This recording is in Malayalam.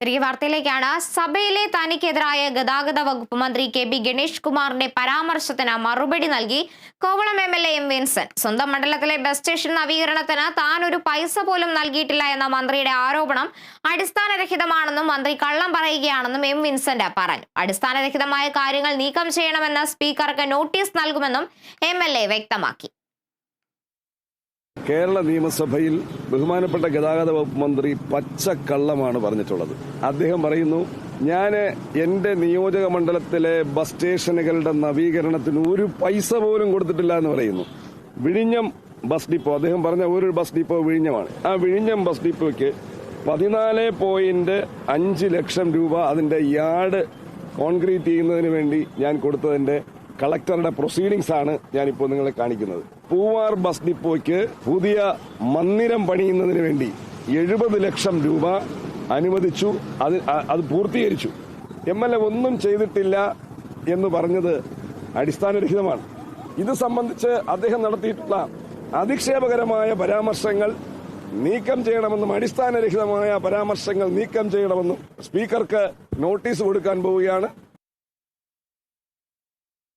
തിരികെ വാർത്തയിലേക്കാണ്. സഭയിലെ തനിക്കെതിരായ ഗതാഗത വകുപ്പ് മന്ത്രി കെ.ബി. ഗണേഷ് കുമാറിന്റെ പരാമർശത്തിന് മറുപടി നൽകി കോവളം എം.എൽ.എ. എം. വിൻസെന്റ്. സ്വന്തം മണ്ഡലത്തിലെ ബസ് സ്റ്റേഷൻ നവീകരണത്തിന് താൻ ഒരു പൈസ പോലും നൽകിയിട്ടില്ല എന്ന മന്ത്രിയുടെ ആരോപണം അടിസ്ഥാനരഹിതമാണെന്നും മന്ത്രി കള്ളം പറയുകയാണെന്നും എം. വിൻസെന്റ് പറഞ്ഞു. അടിസ്ഥാനരഹിതമായ കാര്യങ്ങൾ നീക്കം ചെയ്യണമെന്ന് സ്പീക്കർക്ക് നോട്ടീസ് നൽകുമെന്നും എം.എൽ.എ. വ്യക്തമാക്കി. കേരള നിയമസഭയിൽ ബഹുമാനപ്പെട്ട ഗതാഗത വകുപ്പ് മന്ത്രി പച്ചക്കള്ളമാണ് പറഞ്ഞിട്ടുള്ളത്. അദ്ദേഹം പറയുന്നു, ഞാൻ എന്റെ നിയോജക മണ്ഡലത്തിലെ ബസ് സ്റ്റേഷനുകളുടെ നവീകരണത്തിന് ഒരു പൈസ പോലും കൊടുത്തിട്ടില്ല എന്ന് പറയുന്നു. വിഴിഞ്ഞം ബസ് ഡിപ്പോ, അദ്ദേഹം പറഞ്ഞ ഒരു ബസ് ഡിപ്പോ വിഴിഞ്ഞമാണ്. ആ വിഴിഞ്ഞം ബസ് ഡിപ്പോയ്ക്ക് 14.5 ലക്ഷം രൂപ അതിന്റെ യാർഡ് കോൺക്രീറ്റ് ചെയ്യുന്നതിന് വേണ്ടി ഞാൻ കൊടുത്തതിന്റെ കളക്ടറുടെ പ്രൊസീഡിംഗ്സ് ആണ് ഞാനിപ്പോൾ നിങ്ങളെ കാണിക്കുന്നത്. പൂവാർ ബസ് ഡിപ്പോയ്ക്ക് പുതിയ മന്ദിരം പണിയുന്നതിന് വേണ്ടി 70 ലക്ഷം രൂപ അനുവദിച്ചു. അത് പൂർത്തീകരിച്ചു. എം.എൽ.എ. ഒന്നും ചെയ്തിട്ടില്ല എന്ന് പറഞ്ഞത് അടിസ്ഥാനരഹിതമാണ്. ഇത് സംബന്ധിച്ച് അദ്ദേഹം നടത്തിയിട്ടുള്ള അധിക്ഷേപകരമായ പരാമർശങ്ങൾ നീക്കം ചെയ്യണമെന്നും അടിസ്ഥാനരഹിതമായ പരാമർശങ്ങൾ നീക്കം ചെയ്യണമെന്നും സ്പീക്കർക്ക് നോട്ടീസ് കൊടുക്കാൻ പോവുകയാണ്.